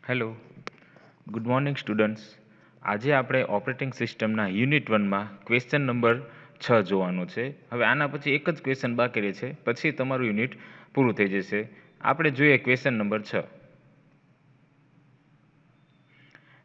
Hello, good morning students. આજે આપણે operating સિસ્ટમના યુનિટ 1માં ક્વેશ્ચન નંબર 6 જોવાનું છે. હવે આના પછી એક જ ક્વેશ્ચન બાકી રહે છે, પછી તમારું યુનિટ પૂરું થઈ જશે. આપણે જોઈએ question number 6.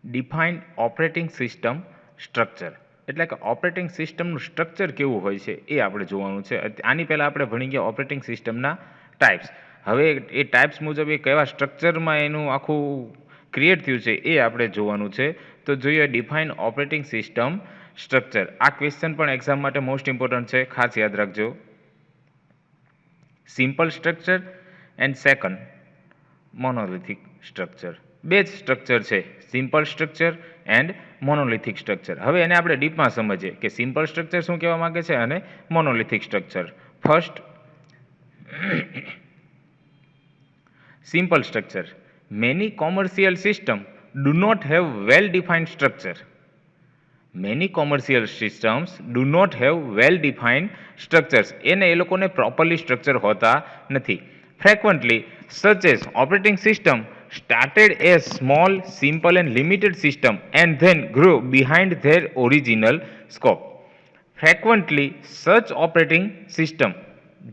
Define operating system structure, એટલે કે ઓપરેટિંગ સિસ્ટમનું સ્ટ્રક્ચર કેવું હોય છે એ આપણે જોવાનું છે. આની પહેલાં આપણે ભણી ગયા ઓપરેટિંગ સિસ્ટમના ટાઈપ્સ. હવે એ ટાઈપ્સ મુજબ એ કેવા સ્ટ્રક્ચરમાં એનું આખું ક્રિએટ થયું છે એ આપણે જોવાનું છે. તો જોઈએ ડિફાઇન ઓપરેટિંગ સિસ્ટમ સ્ટ્રક્ચર. આ ક્વેશ્ચન પણ એક્ઝામ માટે મોસ્ટ ઇમ્પોર્ટન્ટ છે, ખાસ યાદ રાખજો. Simple structure and second monolithic structure. બે જ સ્ટ્રક્ચર છે, simple structure and monolithic structure. હવે એને આપણે ડીપમાં સમજીએ કે સિમ્પલ સ્ટ્રક્ચર શું કહેવા માંગે છે અને monolithic structure. First, simple structure. Many commercial systems do not have well-defined structure. Many commercial systems do not have well-defined structures. એને એ લોકોને properly structure હોતા નથી. Frequently, such as operating system started as small, simple and limited system and then grew behind their original scope. Frequently, such operating system,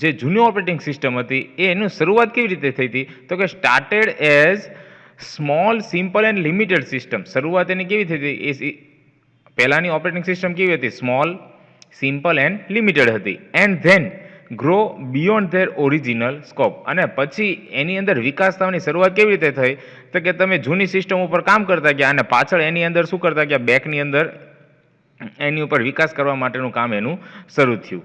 જે જૂની operating system હતી એનું શરૂઆત કેવી રીતે થઈ હતી? તો કે started as small, simple and limited system. શરૂઆત એની કેવી થઈ હતી? એ પહેલાંની ઓપરેટિંગ સિસ્ટમ કેવી હતી? સ્મોલ, સિમ્પલ એન્ડ લિમિટેડ હતી. And then grow beyond there original scope. અને પછી એની અંદર વિકાસ થવાની શરૂઆત કેવી રીતે થઈ? તો કે તમે જૂની સિસ્ટમ ઉપર કામ કરતા ગયા અને પાછળ એની અંદર શું કરતા ગયા? બેકની અંદર એની ઉપર વિકાસ કરવા માટેનું કામ એનું શરૂ થયું.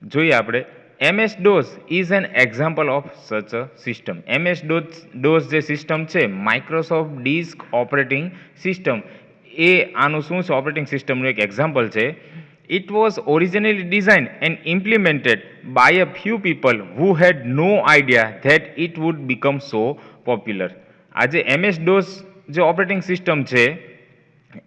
જોઈએ આપણે MS-DOS is an example of such a system. MS-DOS જે સિસ્ટમ છે, માઇક્રોસોફ્ટ ડિસ્ક ઓપરેટિંગ સિસ્ટમ, એ આનું શું છે? ઓપરેટિંગ સિસ્ટમનું એક એક્ઝામ્પલ છે. It was originally designed and implemented by a few people who had no idea that it would become so popular. આજે MS-DOS જે ઓપરેટિંગ સિસ્ટમ છે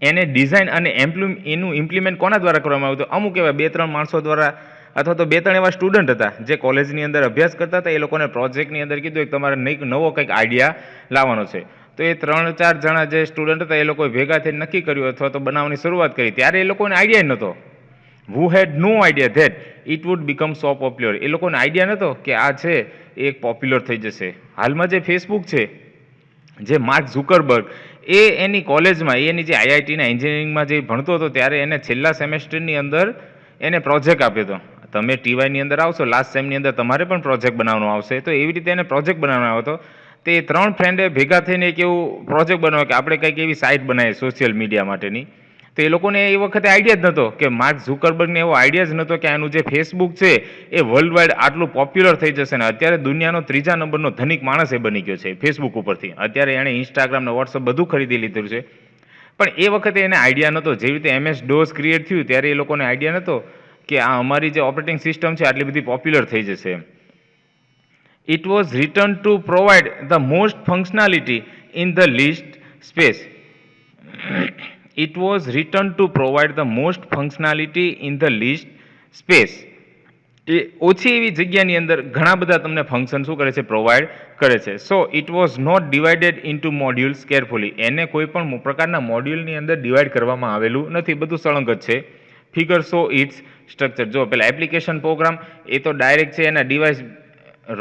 એને ડિઝાઇન અને એનું ઇમ્પ્લિમેન્ટ કોના દ્વારા કરવામાં આવ્યું હતું? અમુક એવા 2-3 માણસો દ્વારા, અથવા તો 2-3 એવા સ્ટુડન્ટ હતા જે કોલેજની અંદર અભ્યાસ કરતા હતા. એ લોકોને પ્રોજેક્ટની અંદર કીધું કે તમારે નવો કંઈક આઈડિયા લાવવાનો છે. તો એ 3-4 જણા જે સ્ટુડન્ટ હતા એ લોકોએ ભેગા થઈને નક્કી કર્યું અથવા તો બનાવવાની શરૂઆત કરી. ત્યારે એ લોકોને આઈડિયા નહોતો. who had no idea that it would become so popular. એ લોકોને આઈડિયા નહોતો કે આ છે એ એક પોપ્યુલર થઈ જશે. હાલમાં જે ફેસબુક છે, જે માર્ક ઝુકરબર્ગ, એ એની કોલેજમાં, એની જે આઈઆઈટીના એન્જિનિયરિંગમાં જે ભણતો હતો ત્યારે એને છેલ્લા સેમેસ્ટરની અંદર એને પ્રોજેક્ટ આપ્યો હતો. તમે ટીવાયની અંદર આવશો, લાસ્ટ સેમની અંદર તમારે પણ પ્રોજેક્ટ બનાવવાનો આવશે. તો એવી રીતે એને પ્રોજેક્ટ બનાવવાનો આવ્યો હતો. તે 3 ફ્રેન્ડે ભેગા થઈને એક એવું પ્રોજેક્ટ બનાવ્યો કે આપણે કંઈક એવી સાઇટ બનાવીએ સોશિયલ મીડિયા માટેની. તો એ લોકોને એ વખતે આઈડિયા જ નહોતો કે માર્ક ઝુકરબર્ગને એવો આઈડિયા જ નહોતો કે આનું જે ફેસબુક છે એ વર્લ્ડ વાઇડ આટલું પોપ્યુલર થઈ જશે ને અત્યારે દુનિયાનો 3જા નંબરનો ધનિક માણસ એ બની ગયો છે ફેસબુક ઉપરથી. અત્યારે એણે ઇન્સ્ટાગ્રામ ને વોટ્સઅપ બધું ખરીદી લીધું છે. પણ એ વખતે એને આઈડિયા નહોતો. જેવી રીતે MS-DOS ક્રિએટ થયું ત્યારે એ લોકોને આઈડિયા નહોતો કે આ અમારી જે ઓપરેટિંગ સિસ્ટમ છે આટલી બધી પોપ્યુલર થઈ જશે. It was written to provide the most functionality in the least space. It was written to provide the most functionality in the least space. એ ઓછી એવી જગ્યાની અંદર ઘણા બધા તમને ફંક્શન શું કરે છે? પ્રોવાઈડ કરે છે. So it was not divided into modules carefully. એને કોઈ પણ પ્રકારના મોડ્યુલની અંદર ડિવાઇડ કરવામાં આવેલું નથી, બધું સળંગ જ છે. Figure so its structure. જો પેલા એપ્લિકેશન પ્રોગ્રામ એ તો ડાયરેક્ટ છે એના device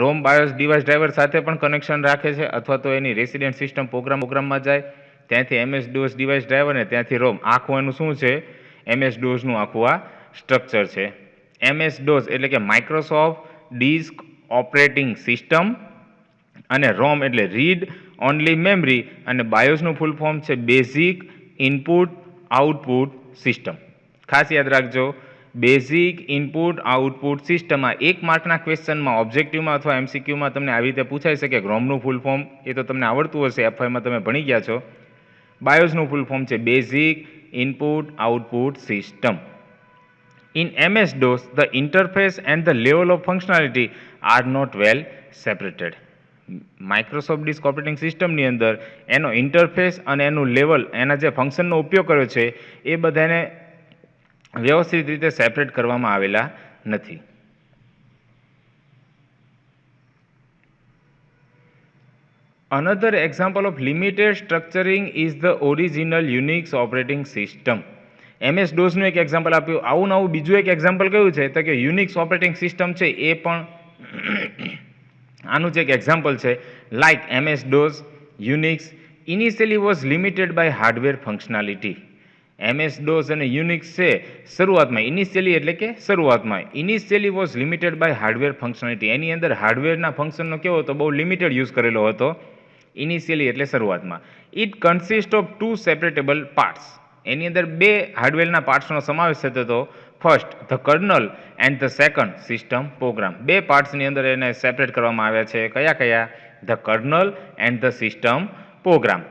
ROM BIOS device driver સાથે પણ કનેક્શન રાખે છે, અથવા તો એની રેસિડેન્ટ સિસ્ટમ પ્રોગ્રામમાં જાય, ત્યાંથી MS-DOS ડિવાઇસ ડ્રાઈવર ને ત્યાંથી રોમ. આખું એનું શું છે? MS-DOSનું આખું આ સ્ટ્રક્ચર છે. MS-DOS એટલે કે માઇક્રોસોફ્ટ ડિસ્ક ઓપરેટિંગ સિસ્ટમ, અને રોમ એટલે રીડ ઓનલી મેમરી, અને બાયોસનું ફૂલ ફોર્મ છે બેઝિક ઇનપુટ આઉટપુટ સિસ્ટમ. ખાસ યાદ રાખજો, બેઝિક ઇનપુટ આઉટપુટ સિસ્ટમ. આ 1 માર્કના ક્વેશ્ચનમાં ઓબ્જેક્ટિવમાં અથવા MCQમાં તમને આવી રીતે પૂછાઈ શકે. રોમનું ફૂલ ફોર્મ એ તો તમને આવડતું હશે, FYમાં તમે ભણી ગયા છો. બાયોસનું ફૂલ ફોર્મ છે basic input output system. In MS-DOS the interface and the level of functionality are not well separated. Microsoft disk operating સિસ્ટમની અંદર એનો ઇન્ટરફેસ અને એનું લેવલ, એના જે ફંક્શનનો ઉપયોગ કર્યો છે એ બધાને વ્યવસ્થિત રીતે સેપરેટ કરવામાં આવેલા નથી. Another example of limited structuring is the original Unix operating system. MS DOS નું એક એક્ઝામ્પલ આપ્યું. આવું નવું બીજું એક એક્ઝામ્પલ કયું છે તો કે યુનિક્સ ઓપરેટિંગ સિસ્ટમ છે એ પણ આનું જ એક એક્ઝામ્પલ છે. Like MS DOS, Unix initially was limited by hardware functionality. MS DOS અને યુનિક્સ છે શરૂઆતમાં ઇનિશિયલી એટલે કે શરૂઆતમાં initially was limited by hardware functionality. એની અંદર હાર્ડવેરના ફંક્શનનો કેવો હતો બહુ લિમિટેડ યુઝ કરેલો હતો ઇનિશિયલી એટલે શરૂઆતમાં. It consist of 2 separable parts. એની અંદર 2 હાર્ડવેરના પાર્ટ્સનો સમાવેશ થતો હતો. First the kernel and the second system program. 2 પાર્ટ્સની અંદર એને સેપરેટ કરવામાં આવ્યા છે. કયા કયા? The kernel and the system program.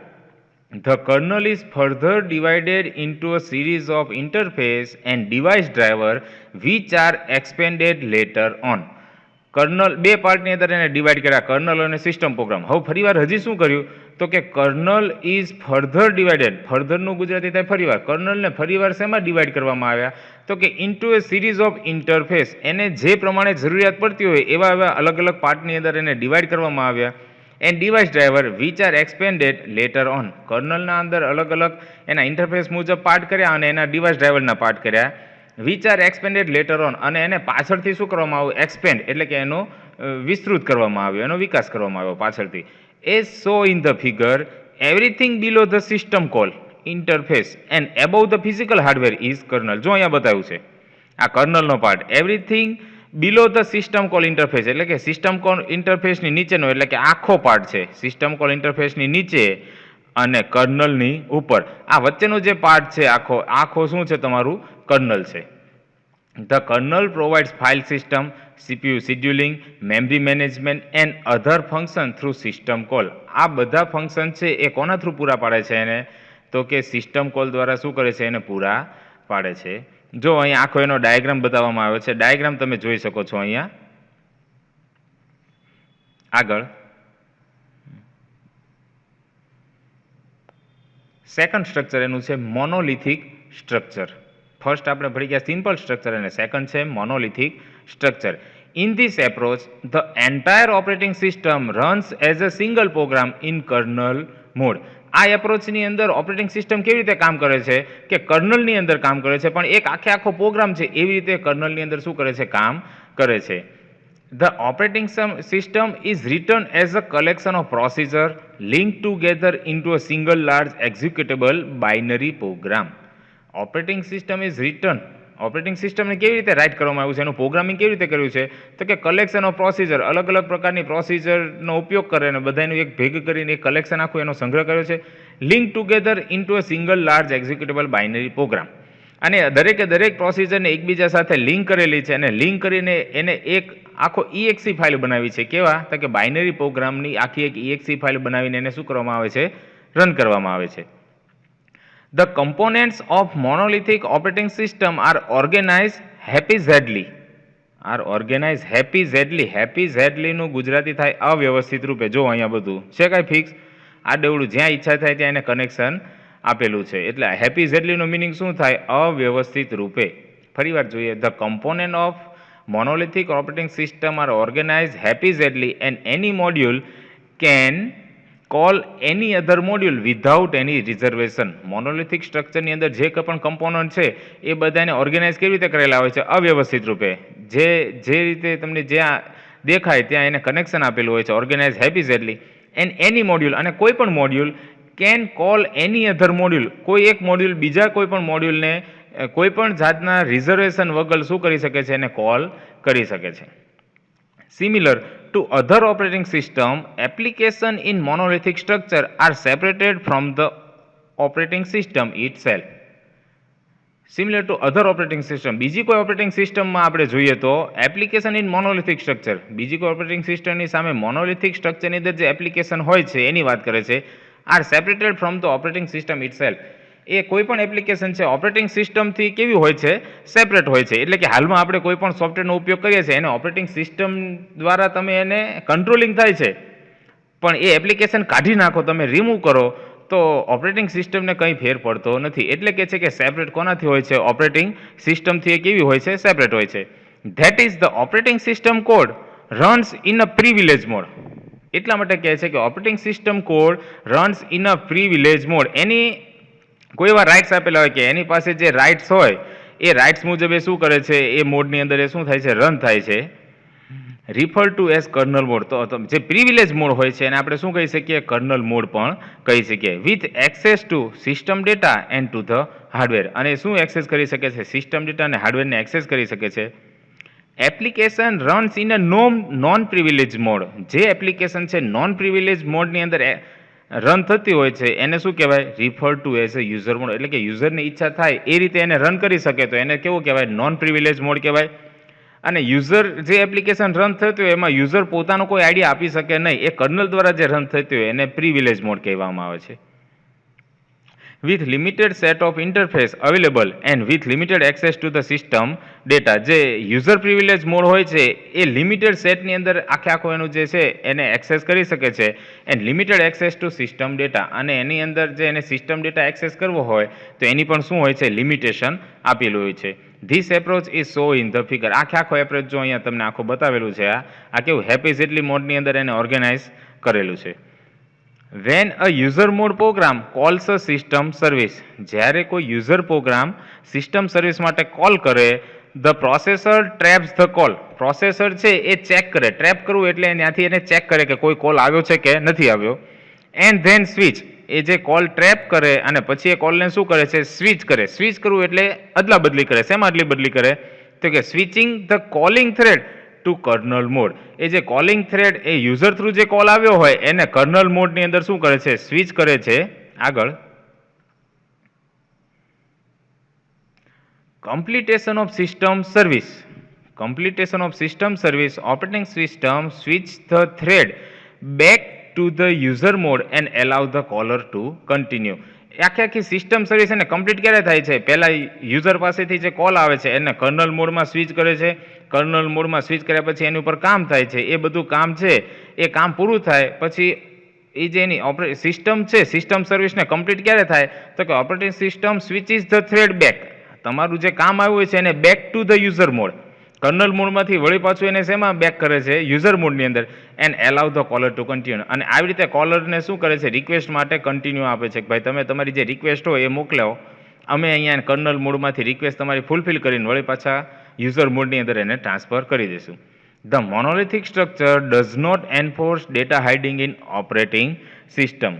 The kernel is further divided into a series of interface and device driver which are expanded later on. Kernel 2 પાર્ટની અંદર એને ડિવાઈડ કર્યા, કર્નલ અને સિસ્ટમ પ્રોગ્રામ. હવે ફરીવાર હજી શું કર્યું તો કે કર્નલ ઇઝ ફર્ધર ડિવાઇડેડ. ફર્ધરનું ગુજરાતી થાય ફરીવાર. કર્નલને ફરીવાર શેમાં ડિવાઈડ કરવામાં આવ્યા તો k into A series of interface. એને જે પ્રમાણે જરૂરિયાત પડતી હોય એવા એવા અલગ અલગ પાર્ટની અંદર એને ડિવાઈડ કરવામાં આવ્યા. And device driver which are expanded later on. કર્નલના અંદર અલગ અલગ એના ઇન્ટરફેસ મુજબ પાર્ટ કર્યા અને એના ડિવાઇસ ડ્રાઈવરના પાર્ટ કર્યા. Which are expanded later on અને એને પાછળથી શું કરવામાં આવ્યું? એક્સપેન્ડ એટલે કે એનો વિસ્તૃત કરવામાં આવ્યો, એનો વિકાસ કરવામાં આવ્યો પાછળથી. As so in the figure everything below the system call interface and above the physical hardware is kernel. જો અહીંયા બતાવ્યું છે આ કર્નલનો part. Everything below the system call interface એટલે કે સિસ્ટમ કોલ ઇન્ટરફેસની નીચેનો એટલે કે આખો પાર્ટ છે સિસ્ટમ કોલ ઇન્ટરફેસની નીચે અને કર્નલની ઉપર. આ વચ્ચેનો જે પાર્ટ છે આખો શું છે? તમારું કર્નલ છે. The kernel provides file system, CPU scheduling, memory management and other function through system call. આ બધા ફંક્શન છે એ કોના થ્રુ પૂરા પાડે છે એને તો કે સિસ્ટમ કોલ દ્વારા શું કરે છે? એને પૂરા પાડે છે. જો અહીંયા આખો એનો ડાયાગ્રામ બતાવવામાં આવ્યો છે. ડાયાગ્રામ તમે જોઈ શકો છો અહીંયા આગળ. સેકન્ડ સ્ટ્રક્ચર એનું છે મોનોલિથિક સ્ટ્રક્ચર. ફર્સ્ટ આપણે ભણી ગયા સિમ્પલ સ્ટ્રક્ચર અને સેકન્ડ છે monolithic structure. In this approach the entire operating system runs as a single program in kernel mode. આ એપ્રોચની અંદર ઓપરેટિંગ સિસ્ટમ કેવી રીતે કામ કરે છે કે કર્નલની અંદર કામ કરે છે પણ એક આખો પ્રોગ્રામ છે એવી રીતે કર્નલની અંદર શું કરે છે? કામ કરે છે. The operating system is written as a collection of procedures linked together into a single large executable binary program. Operating system is written. Operating સિસ્ટમને કેવી રીતે રાઇટ કરવામાં આવ્યું છે? એનું પ્રોગ્રામિંગ કેવી રીતે કર્યું છે તો કે કલેક્શન ઓફ પ્રોસિજર, અલગ અલગ પ્રકારની પ્રોસિજરનો ઉપયોગ કરે અને બધાનું એક ભેગું કરીને એક કલેક્શન આખું એનો સંગ્રહ કર્યો છે. Link together into a single large executable binary program. અને દરેક પ્રોસિજરને એકબીજા સાથે લિંક કરેલી છે અને લિંક કરીને એને એક આખો EXE ફાઇલ બનાવી છે. કેવા તો કે બાઇનરી પ્રોગ્રામની આખી એક EXE ફાઇલ બનાવીને એને શું કરવામાં આવે છે? રન કરવામાં આવે છે. The components of monolithic operating system are organized haphazardly. haphazardly નું ગુજરાતી થાય અવ્યવસ્થિત રૂપે. જો અહીંયા બધું છે કાંઈ ફિક્સ આડેવડું જ્યાં ઈચ્છા થાય ત્યાં એને કનેક્શન આપેલું છે. એટલે haphazardly નો મિનિંગ શું થાય? અવ્યવસ્થિત રૂપે. ફરીવાર જોઈએ. The component of monolithic operating system are organized haphazardly and any module can call any other module without any reservation. Monolithic સ્ટ્રક્ચરની અંદર જે કંઈ પણ કમ્પોનન્ટ છે એ બધાને ઓર્ગેનાઇઝ કેવી રીતે કરેલા હોય છે? અવ્યવસ્થિત રૂપે. જે રીતે તમને જ્યાં દેખાય ત્યાં એને કનેક્શન આપેલું હોય છે. ઓર્ગેનાઇઝ હેપીઝેડલી એન્ડ એની મોડ્યુલ અને કોઈ પણ module can call any other module. કોઈ એક મોડ્યુલ બીજા કોઈ પણ મોડ્યુલને કોઈ પણ જાતના રિઝર્વેશન વગર શું કરી શકે છે? એને કોલ કરી શકે છે. Similar to other operating system, application in monolithic structure are separated from the operating system itself. Similar to other operating system, બીજી કોઈ ઓપરેટિંગ સિસ્ટમમાં આપણે જોઈએ તો એપ્લિકેશન ઇન મોનોલિથિક સ્ટ્રક્ચર, બીજી કોઈ ઓપરેટિંગ સિસ્ટમની સામે મોનોલિથિક સ્ટ્રક્ચરની અંદર જે એપ્લિકેશન હોય છે એની વાત કરે છે. Are separated from the operating system itself. એ કોઈ પણ એપ્લિકેશન છે ઓપરેટિંગ સિસ્ટમથી કેવી હોય છે? સેપરેટ હોય છે. એટલે કે હાલમાં આપણે કોઈ પણ સોફ્ટવેરનો ઉપયોગ કરીએ છીએ એને ઓપરેટિંગ સિસ્ટમ દ્વારા તમે એને કંટ્રોલિંગ થાય છે પણ એ એપ્લિકેશન કાઢી નાખો, તમે રિમૂવ કરો તો ઓપરેટિંગ સિસ્ટમને કંઈ ફેર પડતો નથી. એટલે કે છે કે સેપરેટ કોનાથી હોય છે? ઓપરેટિંગ સિસ્ટમથી એ કેવી હોય છે? સેપરેટ હોય છે. That is the operating system code runs in a privilege mode. એટલા માટે કહે છે કે operating system code runs in a privilege mode. એની કોઈ એવા રાઇટ્સ આપેલા હોય કે એની પાસે જે રાઇટ્સ હોય એ રાઇટ્સ મુજબ એ શું કરે છે, એ મોડની અંદર એ શું થાય છે, રન થાય છે. Refer to as kernel mode. તો જે પ્રિવિલેજ મોડ હોય છે એને આપણે શું કહી શકીએ, કર્નલ મોડ પણ કહી શકીએ. With access two system data and to the hardware. અને શું એક્સેસ કરી શકે છે, સિસ્ટમ ડેટા અને હાર્ડવેરને એક્સેસ કરી શકે છે. Application runs in a non privilege mode. જે એપ્લિકેશન છે નોન પ્રિવિલેજ મોડની અંદર રન થતી હોય છે એને શું કહેવાય, refer to as a user mode. એટલે કે યુઝરની ઈચ્છા થાય એ રીતે એને રન કરી શકે તો એને કેવું કહેવાય, નોન પ્રિવિલેજ મોડ કહેવાય. અને યુઝર જે એપ્લિકેશન રન થતી હોય એમાં યુઝર પોતાનો કોઈ આઈડિયા આપી શકે નહીં, એ કર્નલ દ્વારા જે રન થતી હોય એને પ્રિવિલેજ મોડ કહેવામાં આવે છે. with limited set of interface available and with limited access to the system data. જે યુઝર પ્રિવિલેજ મોડ હોય છે એ લિમિટેડ સેટની અંદર આખો એનું જે છે એને એક્સેસ કરી શકે છે, and limited access two system data. અને એની અંદર જે એને સિસ્ટમ ડેટા એક્સેસ કરવો હોય તો એની પણ શું હોય છે, લિમિટેશન આપેલું હોય છે. This approach is so in the figure. આખો એપ્રોચ જો અહીંયા તમને આખું બતાવેલું છે, આ કેવું હેપીઝેટલી મોડની અંદર એને ઓર્ગેનાઇઝ કરેલું છે. When a user mode program calls a system service. જ્યારે કોઈ યુઝર પ્રોગ્રામ સિસ્ટમ સર્વિસ માટે કોલ કરે, the processor traps the call. Processor છે એ ચેક કરે, ટ્રેપ કરવું એટલે ત્યાંથી એને ચેક કરે કે કોઈ કોલ આવ્યો છે કે નથી આવ્યો. And then switch. એ જે કોલ ટ્રેપ કરે અને પછી એ કોલને શું કરે છે, સ્વિચ કરે. સ્વિચ કરવું એટલે અદલા બદલી કરે. શેમાં અદલી બદલી કરે, તો કે switching the calling thread to kernel mode. એ જે કોલિંગ થ્રેડ એ યુઝર થ્રુ જે કોલ આવ્યો હોય એને કર્નલ મોડની અંદર શું કરે છે, સ્વિચ કરે છે. આગળ completion of system service. Completion of system service. Operating system switch the thread back to the user mode and allow the caller to continue. આખી સિસ્ટમ સર્વિસ એને કમ્પ્લીટ ક્યારે થાય છે, પહેલા યુઝર પાસેથી જે કોલ આવે છે એને કર્નલ મોડમાં સ્વિચ કરે છે. કર્નલ મોડમાં સ્વિચ કર્યા પછી એની ઉપર કામ થાય છે. એ બધું કામ છે એ કામ પૂરું થાય પછી એ જે એની સિસ્ટમ છે, સિસ્ટમ સર્વિસને કમ્પ્લીટ ક્યારે થાય, તો કે operating system switches the thread back. તમારું જે કામ આવ્યું હોય છે એને back to the user mode. Kernel મોડમાંથી વળી પાછું એને શેમાં બેક કરે છે, યુઝર મોડની અંદર. And allow the caller to continue. અને આવી રીતે કોલરને શું કરે છે, રિક્વેસ્ટ માટે કન્ટિન્યુ આપે છે કે ભાઈ તમે તમારી જે રિક્વેસ્ટ હોય એ મોકલાવો, અમે અહીંયા કર્નલ મોડમાંથી રિક્વેસ્ટ તમારી ફૂલફિલ કરીને વળી પાછા યુઝર મોડની અંદર એને ટ્રાન્સફર કરી દઈશું. The monolithic structure does not enforce data hiding in operating system.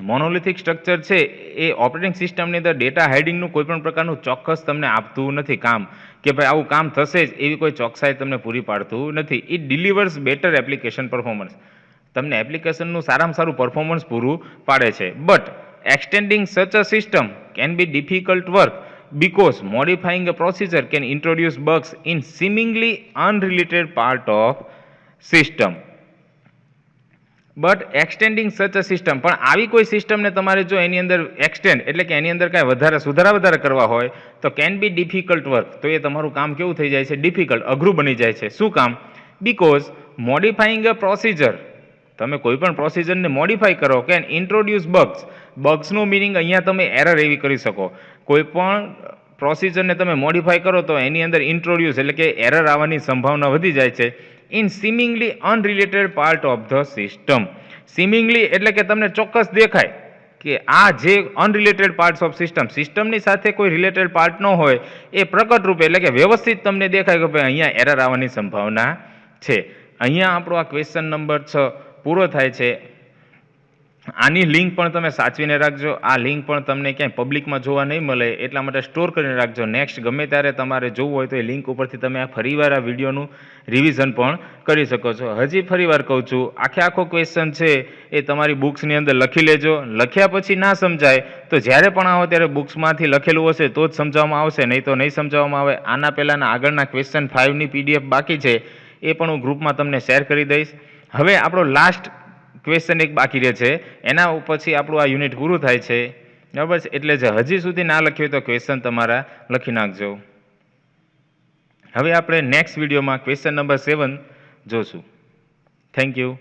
Monolithic structure છે એ ઓપરેટિંગ સિસ્ટમની અંદર ડેટા હાઇડિંગનું કોઈ પણ પ્રકારનું ચોક્કસ તમને આપતું નથી કામ, કે ભાઈ આવું કામ થશે જ એવી કોઈ ચોકસાઈ તમને પૂરી પાડતું નથી. It delivers better application performance. તમને એપ્લિકેશનનું સારામાં સારું પરફોર્મન્સ પૂરું પાડે છે. But extending such a system can be difficult work because modifying a procedure can introduce bugs in seemingly unrelated part of system. But extending such a system. પણ આવી કોઈ સિસ્ટમને તમારે જો એની અંદર એક્સટેન્ડ એટલે કે એની અંદર કાંઈ વધારે સુધારા કરવા હોય તો કેન બી ડિફિકલ્ટ વર્ક. તો એ તમારું કામ કેવું થઈ જાય છે, ડિફિકલ્ટ, અઘરું બની જાય છે. શું કામ? Because modifying a procedure. તમે કોઈ પણ પ્રોસિજરને મોડિફાઈ કરો કે ઇન્ટ્રોડ્યુસ બગ્સ. બગ્સનું મિનિંગ અહીંયા તમે એરર એવી કરી શકો. કોઈ પણ પ્રોસિજરને તમે મોડિફાઈ કરો તો એની અંદર ઇન્ટ્રોડ્યુસ એટલે કે એરર આવવાની સંભાવના વધી જાય છે. In seemingly unrelated part of the system. Seemingly એટલે કે તમને ચોક્કસ દેખાય કે આ જે અનરિલેટેડ પાર્ટ્સ ઓફ સિસ્ટમ, સિસ્ટમની સાથે કોઈ રિલેટેડ પાર્ટ ન હોય એ પ્રકટ રૂપે એટલે કે વ્યવસ્થિત તમને દેખાય કે ભાઈ અહીંયા એરર આવવાની સંભાવના છે. અહીંયા આપણો આ ક્વેશ્ચન નંબર 6 પૂરો થાય છે. આની લિંક પણ તમે સાચવીને રાખજો. આ લિંક પણ તમને ક્યાંય પબ્લિકમાં જોવા નહીં મળે એટલા માટે સ્ટોર કરીને રાખજો. નેક્સ્ટ ગમે ત્યારે તમારે જોવું હોય તો એ લિંક ઉપરથી તમે આ ફરીવાર આ વિડીયોનું રિવિઝન પણ કરી શકો છો. હજી ફરીવાર કહું છું, આખો ક્વેશ્ચન છે એ તમારી બુક્સની અંદર લખી લેજો. લખ્યા પછી ના સમજાય તો જ્યારે પણ આવો ત્યારે બુક્સમાંથી લખેલું હશે તો જ સમજાવવામાં આવશે, નહીં તો નહીં સમજાવવામાં આવે. આના પહેલાંના આગળના ક્વેશ્ચન 5ની PDF બાકી છે, એ પણ હું ગ્રુપમાં તમને શેર કરી દઈશ. હવે આપણો લાસ્ટ ક્વેશ્ચન એક બાકી રહે છે, એના પછી આપણું આ યુનિટ પૂરું થાય છે. બરાબર છે? એટલે જે હજી સુધી ના લખ્યું તો ક્વેશ્ચન તમારા લખી નાખજો. હવે આપણે નેક્સ્ટ વિડીયોમાં ક્વેશ્ચન નંબર 7 જોશું. Thank you.